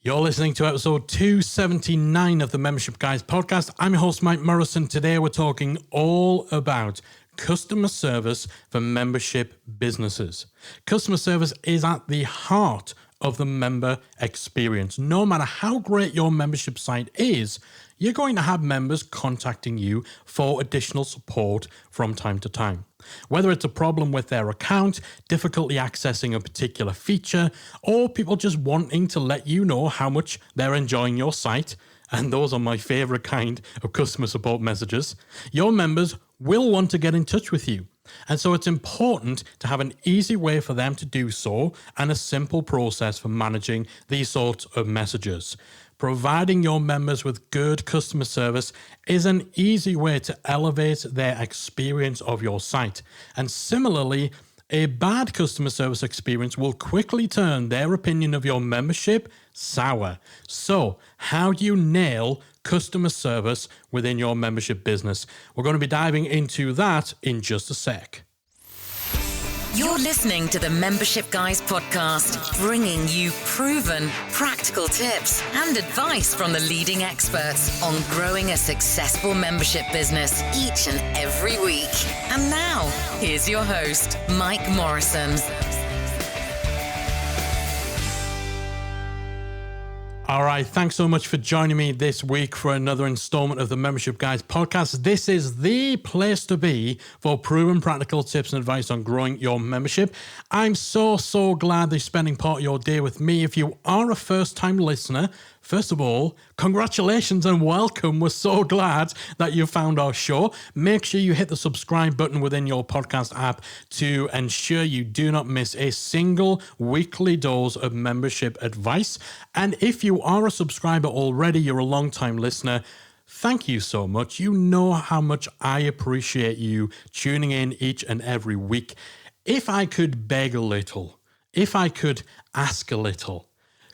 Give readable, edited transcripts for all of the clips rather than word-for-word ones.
You're listening to episode 279 of the Membership Guys podcast. I'm your host, Mike Morrison. Today we're talking all about customer service for membership businesses. Customer service is at the heart of the member experience. No matter how great your membership site is, you're going to have members contacting you for additional support from time to time. Whether it's a problem with their account, difficulty accessing a particular feature, or people just wanting to let you know how much they're enjoying your site, and those are my favorite kind of customer support messages, your members will want to get in touch with you. And so it's important to have an easy way for them to do so and a simple process for managing these sorts of messages. Providing your members with good customer service is an easy way to elevate their experience of your site. And similarly, a bad customer service experience will quickly turn their opinion of your membership sour. So, how do you nail customer service within your membership business? We're going to be diving into that in just a sec. You're listening to the Membership Guys podcast, bringing you proven, practical tips and advice from the leading experts on growing a successful membership business each and every week. And now, here's your host, Mike Morrison. All right, thanks so much for joining me this week for another installment of the Membership Guys podcast. This is the place to be for proven practical tips and advice on growing your membership. I'm so glad that you're spending part of your day with me. If you are a first-time listener, first of all, congratulations and welcome. We're so glad that you found our show. Make sure you hit the subscribe button within your podcast app to ensure you do not miss a single weekly dose of membership advice. And if you are a subscriber already, you're a long-time listener, thank you so much. You know how much I appreciate you tuning in each and every week. If I could beg a little, if I could ask a little,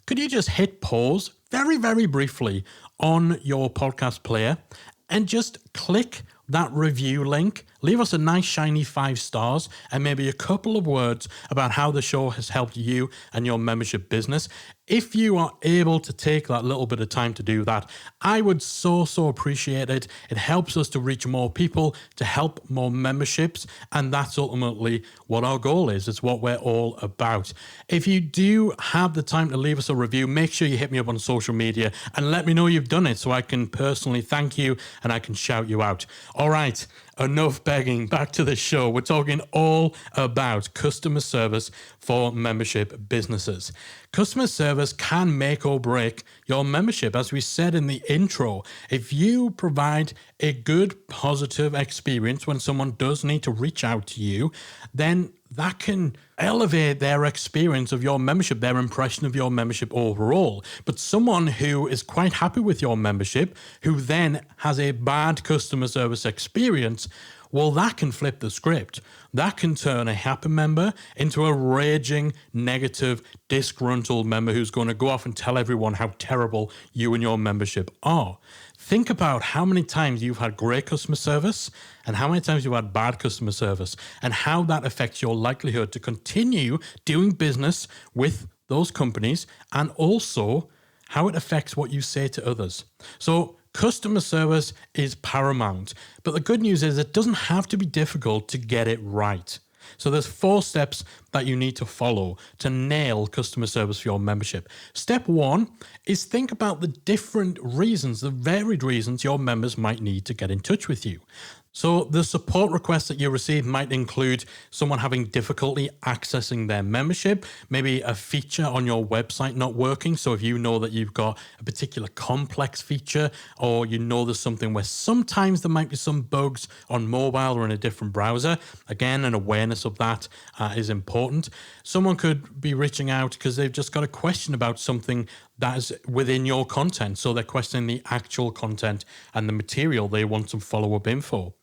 could you just hit pause very briefly on your podcast player and just click that review link? Leave us a nice shiny 5 stars and maybe a couple of words about how the show has helped you and your membership business. If you are able to take that little bit of time to do that, I would so appreciate it. It helps us to reach more people, to help more memberships, and that's ultimately what our goal is. It's what we're all about. If you do have the time to leave us a review, make sure you hit me up on social media and let me know you've done it so I can personally thank you and I can shout you out. All right, enough begging, back to the show. We're talking all about customer service for membership businesses. Customer service can make or break your membership. As we said in the intro, if you provide a good, positive experience when someone does need to reach out to you, then that can elevate their experience of your membership, their impression of your membership overall. But someone who is quite happy with your membership, who then has a bad customer service experience, well, that can flip the script. That can turn a happy member into a raging, negative, disgruntled member who's going to go off and tell everyone how terrible you and your membership are. Think about how many times you've had great customer service and how many times you've had bad customer service and how that affects your likelihood to continue doing business with those companies and also how it affects what you say to others. So customer service is paramount, but the good news is it doesn't have to be difficult to get it right. So there's 4 steps that you need to follow to nail customer service for your membership. Step 1 is think about the different reasons, the varied reasons your members might need to get in touch with you. So the support requests that you receive might include someone having difficulty accessing their membership, maybe a feature on your website not working. So if you know that you've got a particular complex feature, or you know there's something where sometimes there might be some bugs on mobile or in a different browser, again, an awareness of that is important. Someone could be reaching out because they've just got a question about something that is within your content. So they're questioning the actual content and the material they want some follow-up info.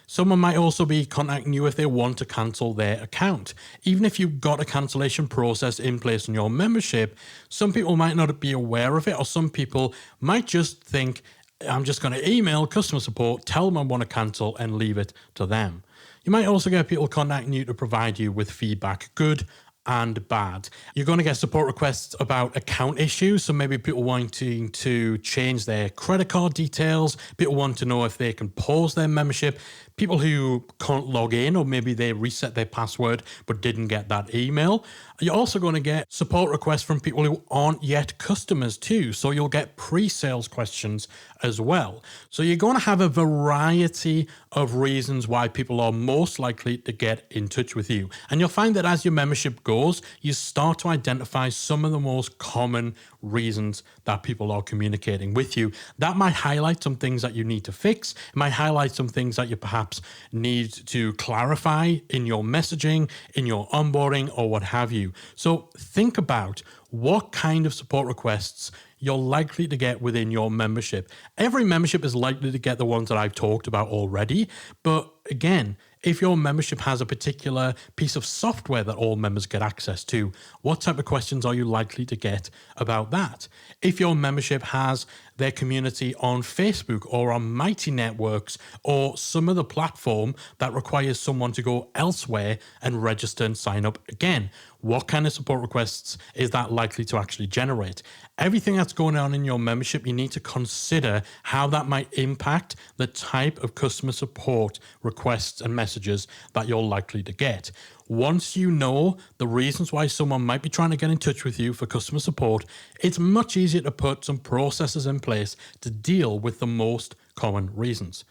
Someone might also be contacting you if they want to cancel their account. Even if you've got a cancellation process in place on your membership, some people might not be aware of it, or some people might just think, I'm just going to email customer support, tell them I want to cancel, and leave it to them. You might also get people contacting you to provide you with feedback, good and bad. You're going to get support requests about account issues. So maybe people wanting to change their credit card details, people want to know if they can pause their membership, people who can't log in, or maybe they reset their password but didn't get that email. You're also going to get support requests from people who aren't yet customers too. So you'll get pre-sales questions as well. So you're going to have a variety of reasons why people are most likely to get in touch with you. And you'll find that as your membership goes, you start to identify some of the most common reasons that people are communicating with you. That might highlight some things that you need to fix. It might highlight some things that you perhaps need to clarify in your messaging, in your onboarding, or what have you. So think about what kind of support requests you're likely to get within your membership. Every membership is likely to get the ones that I've talked about already. But again, if your membership has a particular piece of software that all members get access to, what type of questions are you likely to get about that? If your membership has their community on Facebook or on Mighty Networks or some other platform that requires someone to go elsewhere and register and sign up again, what kind of support requests is that likely to actually generate? Everything that's going on in your membership, you need to consider how that might impact the type of customer support requests and messages that you're likely to get. Once you know the reasons why someone might be trying to get in touch with you for customer support, it's much easier to put some processes in place to deal with the most common reasons.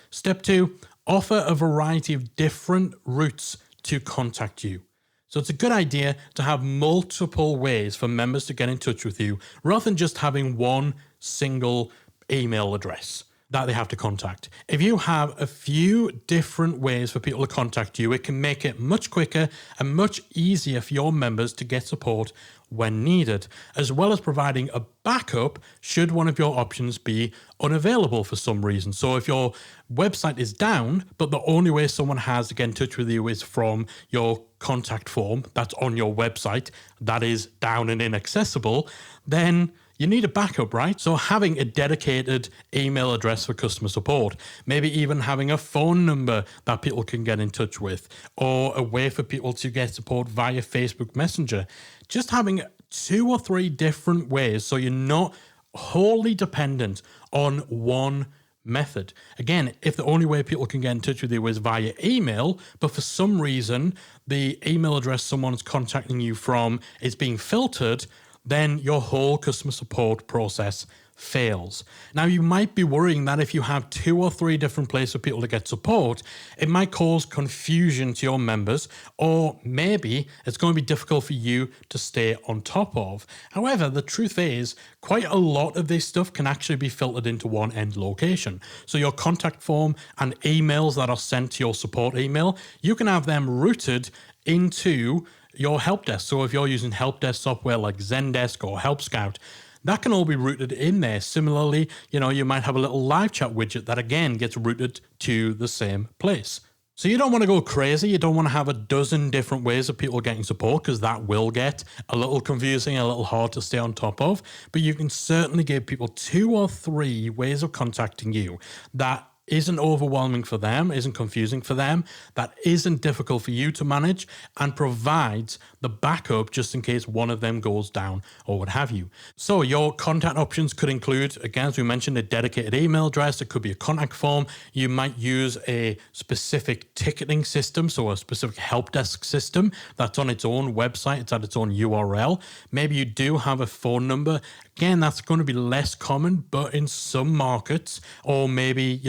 Step 2, offer a variety of different routes to contact you. So it's a good idea to have multiple ways for members to get in touch with you rather than just having one single email address that they have to contact. If you have a few different ways for people to contact you, it can make it much quicker and much easier for your members to get support when needed, as well as providing a backup should one of your options be unavailable for some reason. So if your website is down, but the only way someone has to get in touch with you is from your contact form that's on your website that is down and inaccessible, then you need a backup, right? So having a dedicated email address for customer support, maybe even having a phone number that people can get in touch with, or a way for people to get support via Facebook Messenger. Just having 2 or 3 different ways so you're not wholly dependent on one method. Again, if the only way people can get in touch with you is via email, but for some reason the email address someone's contacting you from is being filtered, then your whole customer support process fails. Now, you might be worrying that if you have 2 or 3 different places for people to get support, it might cause confusion to your members, or maybe it's going to be difficult for you to stay on top of. However, the truth is, quite a lot of this stuff can actually be filtered into one end location. So your contact form and emails that are sent to your support email, you can have them routed into your help desk. So if you're using help desk software like Zendesk or Help Scout, that can all be routed in there. Similarly, you might have a little live chat widget that again gets routed to the same place. So you don't want to go crazy. You don't want to have a dozen different ways of people getting support, because that will get a little confusing, a little hard to stay on top of. But you can certainly give people 2 or 3 ways of contacting you that isn't overwhelming for them, isn't confusing for them, that isn't difficult for you to manage, and provides the backup just in case one of them goes down or what have you. So your contact options could include, again, as we mentioned, a dedicated email address. It could be a contact form. You might use a specific ticketing system, so a specific help desk system that's on its own website. It's at its own URL. Maybe you do have a phone number. Again, that's going to be less common, but in some markets, or maybe,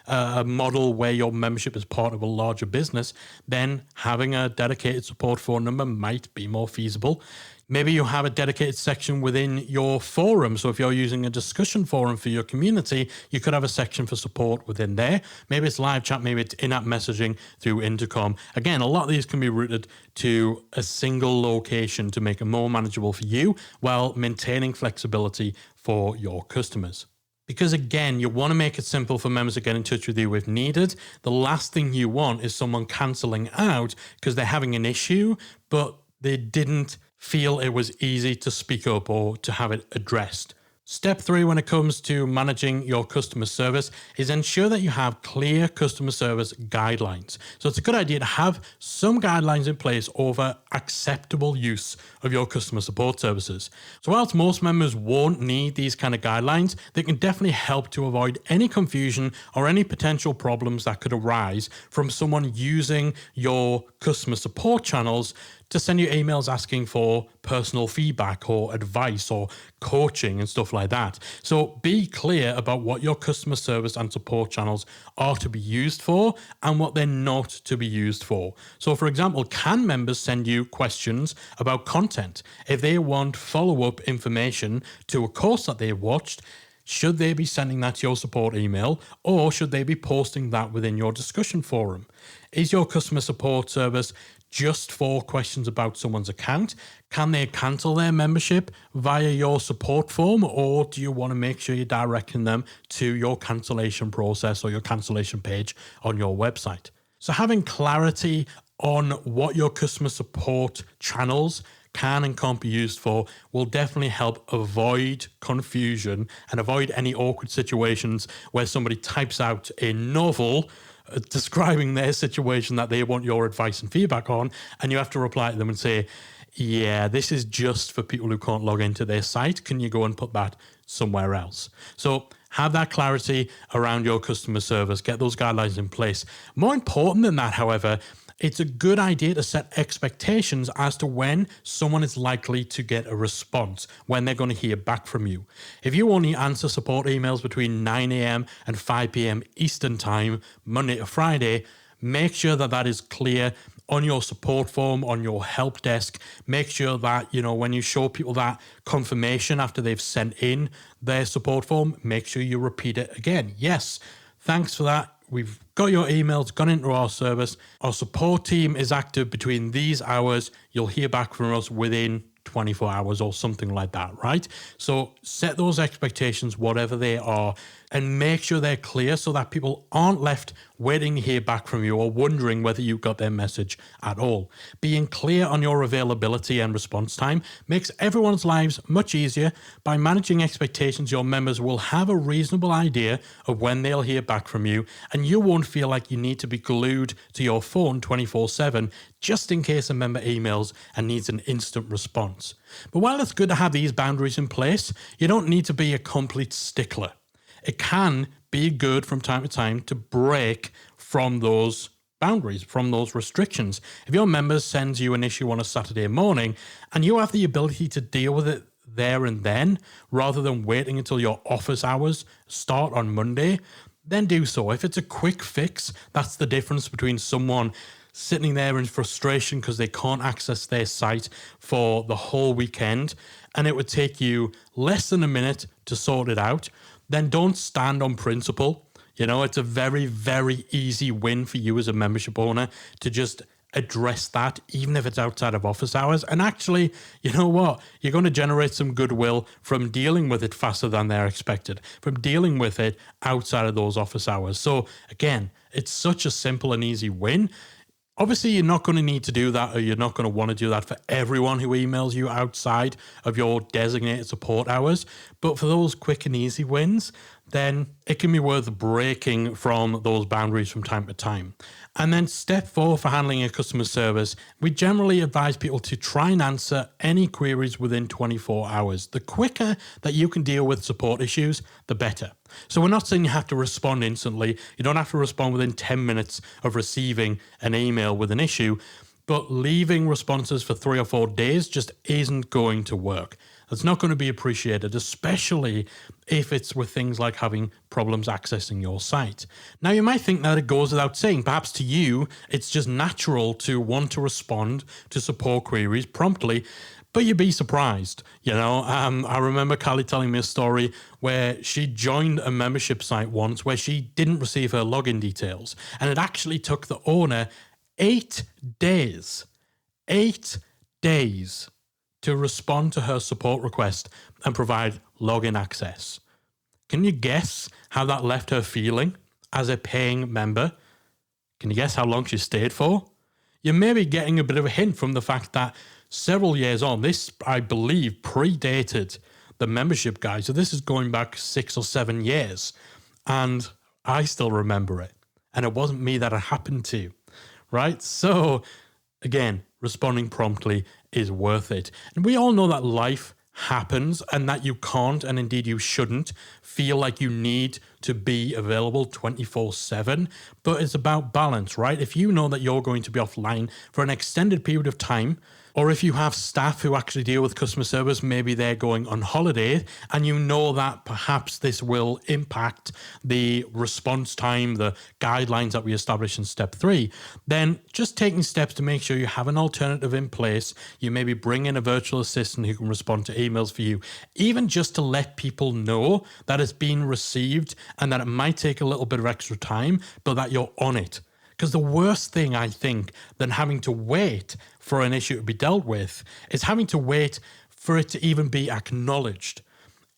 a model where your membership is part of a larger business, then having a dedicated support phone number might be more feasible. Maybe you have a dedicated section within your forum. So if you're using a discussion forum for your community, you could have a section for support within there. Maybe it's live chat, maybe it's in-app messaging through Intercom. Again, a lot of these can be routed to a single location to make it more manageable for you while maintaining flexibility for your customers. Because again, you want to make it simple for members to get in touch with you if needed. The last thing you want is someone cancelling out because they're having an issue, but they didn't feel it was easy to speak up or to have it addressed. Step 3 when it comes to managing your customer service is ensure that you have clear customer service guidelines. So it's a good idea to have some guidelines in place over acceptable use of your customer support services. So whilst most members won't need these kind of guidelines, they can definitely help to avoid any confusion or any potential problems that could arise from someone using your customer support channels to send you emails asking for personal feedback or advice or coaching and stuff like that. So be clear about what your customer service and support channels are to be used for and what they're not to be used for. So for example, can members send you questions about content? If they want follow-up information to a course that they've watched, should they be sending that to your support email, or should they be posting that within your discussion forum? Is your customer support service just for questions about someone's account? Can they cancel their membership via your support form, or do you want to make sure you're directing them to your cancellation process or your cancellation page on your website? So having clarity on what your customer support channels can and can't be used for will definitely help avoid confusion and avoid any awkward situations where somebody types out a novel describing their situation that they want your advice and feedback on, and you have to reply to them and say, yeah, this is just for people who can't log into their site. Can you go and put that somewhere else? So have that clarity around your customer service, get those guidelines in place. More important than that, however, it's a good idea to set expectations as to when someone is likely to get a response, when they're going to hear back from you. If you only answer support emails between 9 a.m. and 5 p.m. Eastern Time, Monday to Friday, make sure that that is clear on your support form, on your help desk. Make sure that, when you show people that confirmation after they've sent in their support form, make sure you repeat it again. Yes, thanks for that. We've got your emails, gone into our service. Our support team is active between these hours. You'll hear back from us within 24 hours or something like that, right? So set those expectations, whatever they are, and make sure they're clear so that people aren't left waiting to hear back from you or wondering whether you got their message at all. Being clear on your availability and response time makes everyone's lives much easier. By managing expectations, your members will have a reasonable idea of when they'll hear back from you, and you won't feel like you need to be glued to your phone 24/7 just in case a member emails and needs an instant response. But while it's good to have these boundaries in place, you don't need to be a complete stickler. It can be good from time to time to break from those boundaries, from those restrictions. If your member sends you an issue on a Saturday morning and you have the ability to deal with it there and then, rather than waiting until your office hours start on Monday, then do so. If it's a quick fix, that's the difference between someone sitting there in frustration because they can't access their site for the whole weekend, and it would take you less than a minute to sort it out. Then don't stand on principle. It's a very, very easy win for you as a membership owner to just address that, even if it's outside of office hours. And actually, you know what? You're going to generate some goodwill from dealing with it faster than they're expected, from dealing with it outside of those office hours. So again, it's such a simple and easy win. Obviously, you're not going to need to do that, or you're not going to want to do that for everyone who emails you outside of your designated support hours. But for those quick and easy wins, then it can be worth breaking from those boundaries from time to time. And then step 4 for handling your customer service, we generally advise people to try and answer any queries within 24 hours. The quicker that you can deal with support issues, the better. So we're not saying you have to respond instantly. You don't have to respond within 10 minutes of receiving an email with an issue, but leaving responses for 3 or 4 days just isn't going to work. That's not going to be appreciated, especially if it's with things like having problems accessing your site. Now, you might think that it goes without saying. Perhaps to you, it's just natural to want to respond to support queries promptly, but you'd be surprised. I remember Callie telling me a story where she joined a membership site once where she didn't receive her login details, and it actually took the owner 8 days to respond to her support request and provide login access. Can you guess how that left her feeling as a paying member? Can you guess how long she stayed for? You may be getting a bit of a hint from the fact that several years on, this, I believe, predated the membership guide. So this is going back 6 or 7 years, and I still remember it. And it wasn't me that it happened to, right? So again, responding promptly is worth it. And we all know that life happens and that you can't, and indeed you shouldn't, feel like you need to be available 24/7, but it's about balance, right? If you know that you're going to be offline for an extended period of time, or if you have staff who actually deal with customer service, maybe they're going on holiday, and you know that perhaps this will impact the response time, the guidelines that we established in step 3, then just taking steps to make sure you have an alternative in place. You maybe bring in a virtual assistant who can respond to emails for you, even just to let people know that it's been received and that it might take a little bit of extra time, but that you're on it. Because the worst thing, I think, than having to wait for an issue to be dealt with is having to wait for it to even be acknowledged.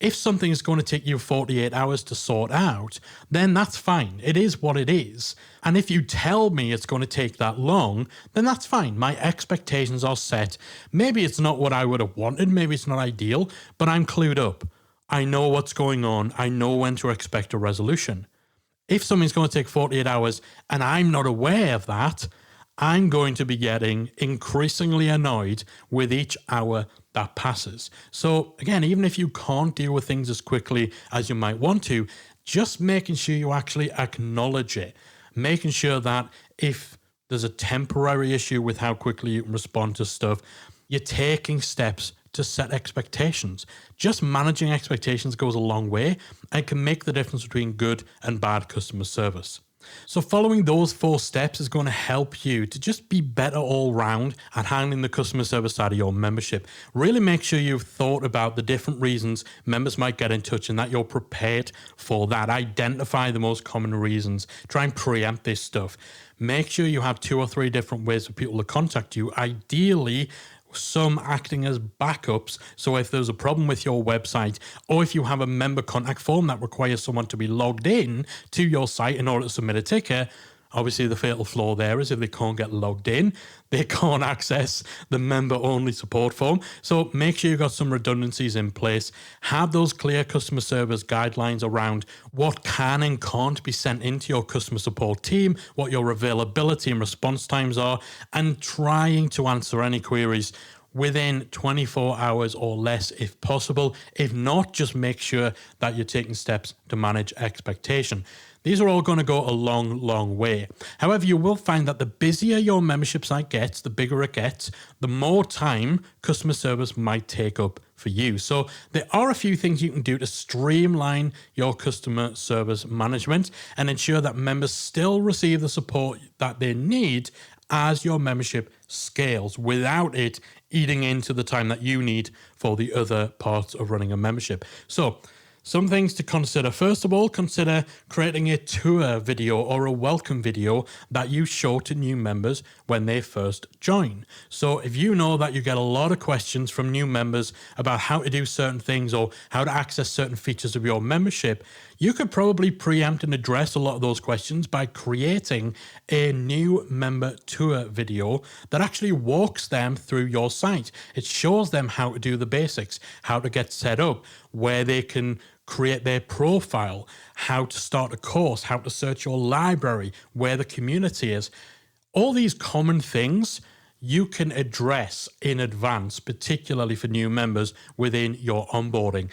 If something is going to take you 48 hours to sort out, then that's fine. It is what it is. And if you tell me it's going to take that long, then that's fine. My expectations are set. Maybe it's not what I would have wanted. Maybe it's not ideal, but I'm clued up. I know what's going on. I know when to expect a resolution. If something's going to take 48 hours and I'm not aware of that, I'm going to be getting increasingly annoyed with each hour that passes. So again, even if you can't deal with things as quickly as you might want to, just making sure you actually acknowledge it, making sure that if there's a temporary issue with how quickly you can respond to stuff, you're taking steps to set expectations. Just managing expectations goes a long way and can make the difference between good and bad customer service. So following those 4 steps is going to help you to just be better all round at handling the customer service side of your membership. Really make sure you've thought about the different reasons members might get in touch and that you're prepared for that. Identify the most common reasons. Try and preempt this stuff. Make sure you have 2 or 3 different ways for people to contact you. Ideally, some acting as backups. So if there's a problem with your website, or if you have a member contact form that requires someone to be logged in to your site in order to submit a ticket, obviously the fatal flaw there is if they can't get logged in, they can't access the member-only support form. So make sure you've got some redundancies in place. Have those clear customer service guidelines around what can and can't be sent into your customer support team, what your availability and response times are, and trying to answer any queries within 24 hours or less if possible. If not, just make sure that you're taking steps to manage expectation. These are all going to go a long, long way. However, you will find that the busier your membership site gets, the bigger it gets, the more time customer service might take up for you. So there are a few things you can do to streamline your customer service management and ensure that members still receive the support that they need as your membership scales without it eating into the time that you need for the other parts of running a membership. So some things to consider. First of all, consider creating a tour video or a welcome video that you show to new members when they first join. So if you know that you get a lot of questions from new members about how to do certain things or how to access certain features of your membership, you could probably preempt and address a lot of those questions by creating a new member tour video that actually walks them through your site. It shows them how to do the basics, how to get set up, where they can create their profile, how to start a course, how to search your library, where the community is. All these common things you can address in advance, particularly for new members within your onboarding.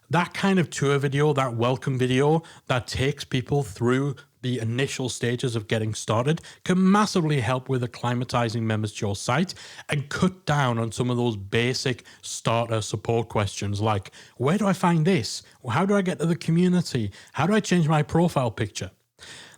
That kind of tour video, that welcome video that takes people through the initial stages of getting started can massively help with acclimatizing members to your site and cut down on some of those basic starter support questions like, where do I find this? How do I get to the community? How do I change my profile picture?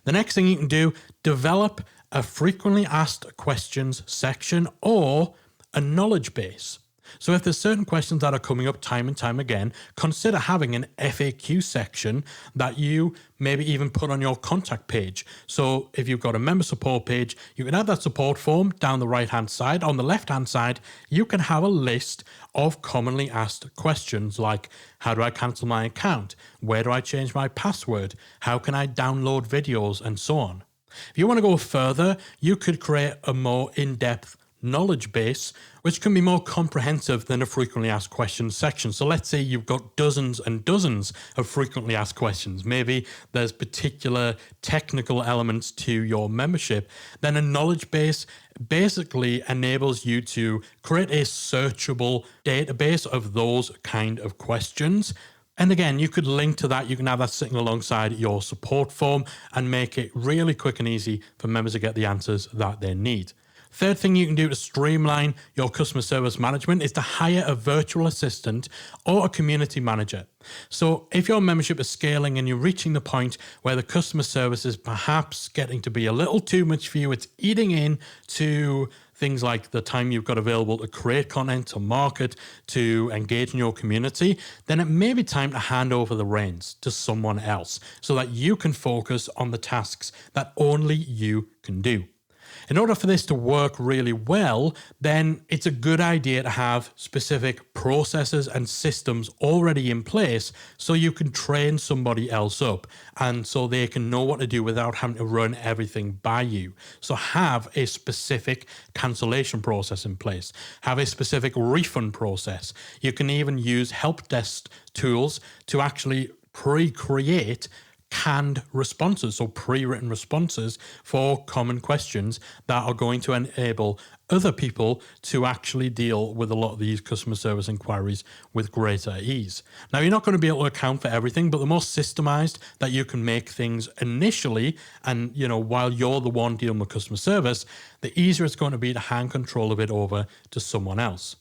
The next thing you can do, develop a frequently asked questions section or a knowledge base. So if there's certain questions that are coming up time and time again, consider having an FAQ section that you maybe even put on your contact page. So if you've got a member support page, you can add that support form down the right-hand side. On the left-hand side, you can have a list of commonly asked questions like, how do I cancel my account? Where do I change my password? How can I download videos? And so on. If you want to go further, you could create a more in-depth knowledge base, which can be more comprehensive than a frequently asked questions section. So let's say you've got dozens and dozens of frequently asked questions. Maybe there's particular technical elements to your membership. Then a knowledge base basically enables you to create a searchable database of those kind of questions. And again, you could link to that. You can have that sitting alongside your support form and make it really quick and easy for members to get the answers that they need. Third thing you can do to streamline your customer service management is to hire a virtual assistant or a community manager. So if your membership is scaling and you're reaching the point where the customer service is perhaps getting to be a little too much for you, it's eating into things like the time you've got available to create content, to market, to engage in your community, then it may be time to hand over the reins to someone else so that you can focus on the tasks that only you can do. In order for this to work really well, then it's a good idea to have specific processes and systems already in place so you can train somebody else up and so they can know what to do without having to run everything by you. So have a specific cancellation process in place. Have a specific refund process. You can even use help desk tools to actually pre-create canned responses, so pre-written responses for common questions that are going to enable other people to actually deal with a lot of these customer service inquiries with greater ease. Now, you're not going to be able to account for everything, but the more systemized that you can make things initially, and while you're the one dealing with customer service, the easier it's going to be to hand control of it over to someone else.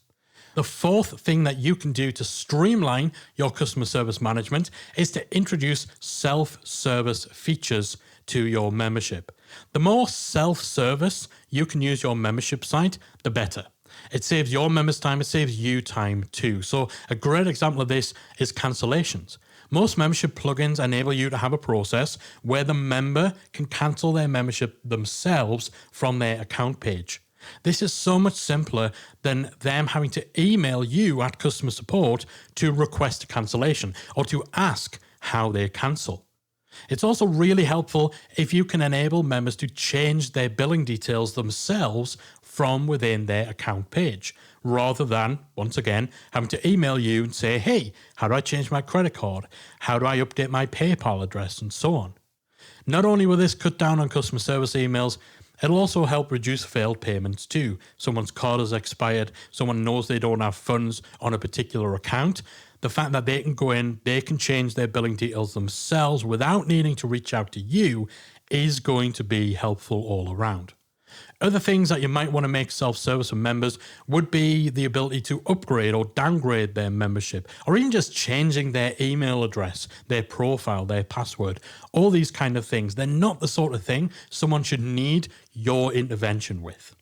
The fourth thing that you can do to streamline your customer service management is to introduce self-service features to your membership. The more self-service you can use your membership site, the better. It saves your members time, it saves you time too. So a great example of this is cancellations. Most membership plugins enable you to have a process where the member can cancel their membership themselves from their account page. This is so much simpler than them having to email you at customer support to request a cancellation or to ask how they cancel. It's also really helpful if you can enable members to change their billing details themselves from within their account page, rather than, once again, having to email you and say, hey, how do I change my credit card? How do I update my PayPal address? And so on. Not only will this cut down on customer service emails, it'll also help reduce failed payments too. Someone's card has expired, someone knows they don't have funds on a particular account. The fact that they can go in, they can change their billing details themselves without needing to reach out to you is going to be helpful all around. Other things that you might want to make self-service for members would be the ability to upgrade or downgrade their membership, or even just changing their email address, their profile, their password, all these kind of things. They're not the sort of thing someone should need your intervention with.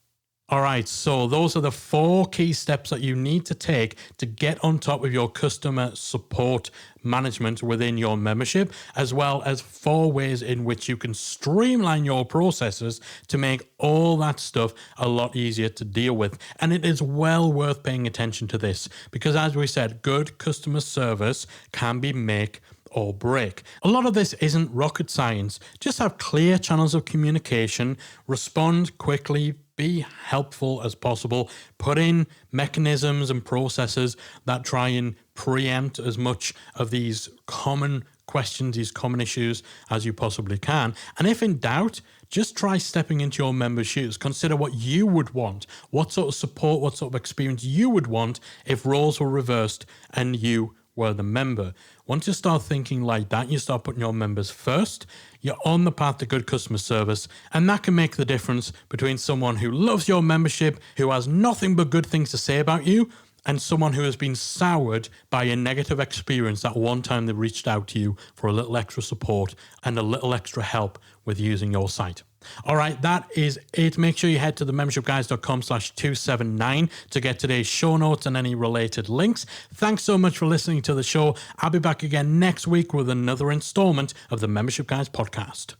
All right, so those are the 4 key steps that you need to take to get on top of your customer support management within your membership, as well as 4 ways in which you can streamline your processes to make all that stuff a lot easier to deal with. And it is well worth paying attention to this because, as we said, good customer service can be make or break. A lot of this isn't rocket science. Just have clear channels of communication, respond quickly, be helpful as possible, put in mechanisms and processes that try and preempt as much of these common questions, these common issues as you possibly can. And if in doubt, just try stepping into your member's shoes. Consider what you would want, what sort of support, what sort of experience you would want if roles were reversed and you were the member. Once you start thinking like that, you start putting your members first, you're on the path to good customer service, and that can make the difference between someone who loves your membership, who has nothing but good things to say about you, and someone who has been soured by a negative experience that one time they reached out to you for a little extra support and a little extra help with using your site. All right, that is it. Make sure you head to themembershipguys.com/279 to get today's show notes and any related links. Thanks so much for listening to the show. I'll be back again next week with another installment of the Membership Guys podcast.